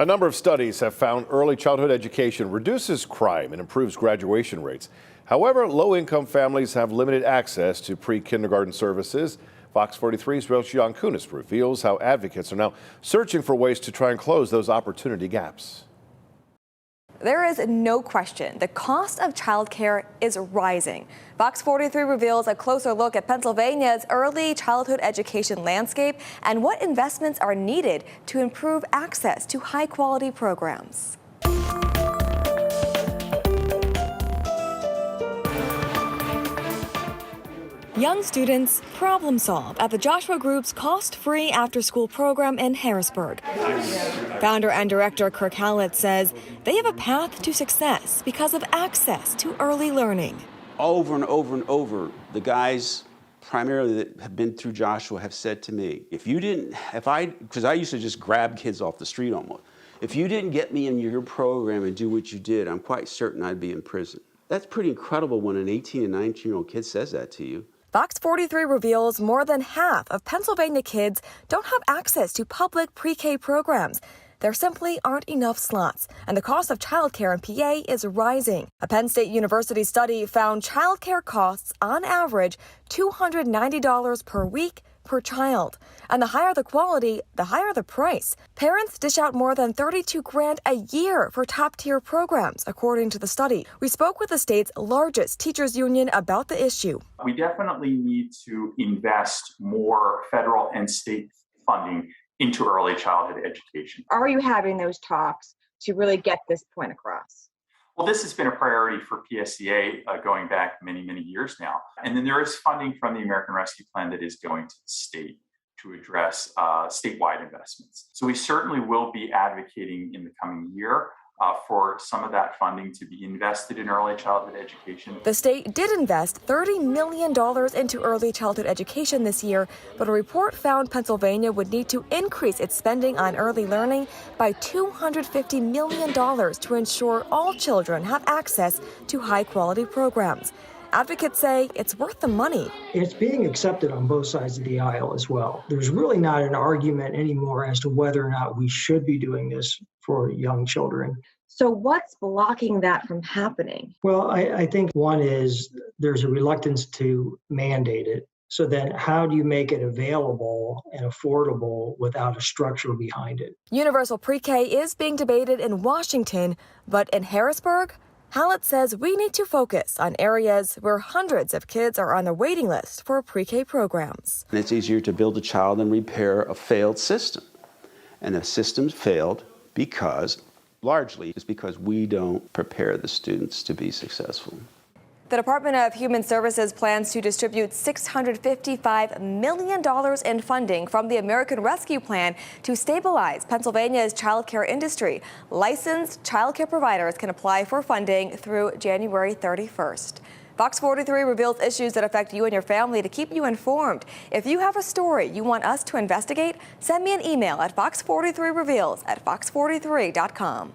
A number of studies have found early childhood education reduces crime and improves graduation rates. However, low-income families have limited access to pre-kindergarten services. Fox 43's Roshan Kunis reveals how advocates are now searching for ways to try and close those opportunity gaps. There is no question the cost of childcare is rising. Fox 43 reveals a closer look at Pennsylvania's early childhood education landscape and what investments are needed to improve access to high-quality programs. Young students problem solve at the Joshua Group's cost-free after-school program in Harrisburg. Founder and director KIRK HALLETT says they have a path to success because of access to early learning. Over and over and over, the guys primarily that have been through Joshua have said to me, because I used to just grab kids off the street almost. If you didn't get me in your program and do what you did, I'm quite certain I'd be in prison. That's pretty incredible when an 18 and 19-year-old kid says that to you. Fox 43 reveals more than half of Pennsylvania kids don't have access to public pre-K programs. There simply aren't enough slots, and the cost of childcare in PA is rising. A Penn State University study found childcare costs, on average, $290 per week per child. And the higher the quality, the higher the price. Parents dish out more than $32,000 a year for top-tier programs, according to the study. We spoke with the state's largest teachers union about the issue. We definitely need to invest more federal and state funding into early childhood education. Are you having those talks to really get this point across? Well, this has been a priority for PSEA going back many, many years now. And then there is funding from the American Rescue Plan that is going to the state to address statewide investments. So we certainly will be advocating in the coming year for some of that funding to be invested in early childhood education. The state did invest $30 million into early childhood education this year, but a report found Pennsylvania would need to increase its spending on early learning by $250 million to ensure all children have access to high-quality programs. Advocates say it's worth the money. It's being accepted on both sides of the aisle as well. There's really not an argument anymore as to whether or not we should be doing this for young children. So what's blocking that from happening? Well, I think one is there's a reluctance to mandate it. So then how do you make it available and affordable without a structure behind it? Universal pre-K is being debated in Washington, but in Harrisburg, HALLETT says we need to focus on areas where hundreds of kids are on the waiting list for pre-K programs. And it's easier to build a child than repair a failed system. And the system's failed largely it's because we don't prepare the students to be successful. The Department of Human Services plans to distribute $655 million in funding from the American Rescue Plan to stabilize Pennsylvania's child care industry. Licensed child care providers can apply for funding through January 31st. Fox 43 reveals issues that affect you and your family to keep you informed. If you have a story you want us to investigate, send me an email at fox43reveals@fox43.com.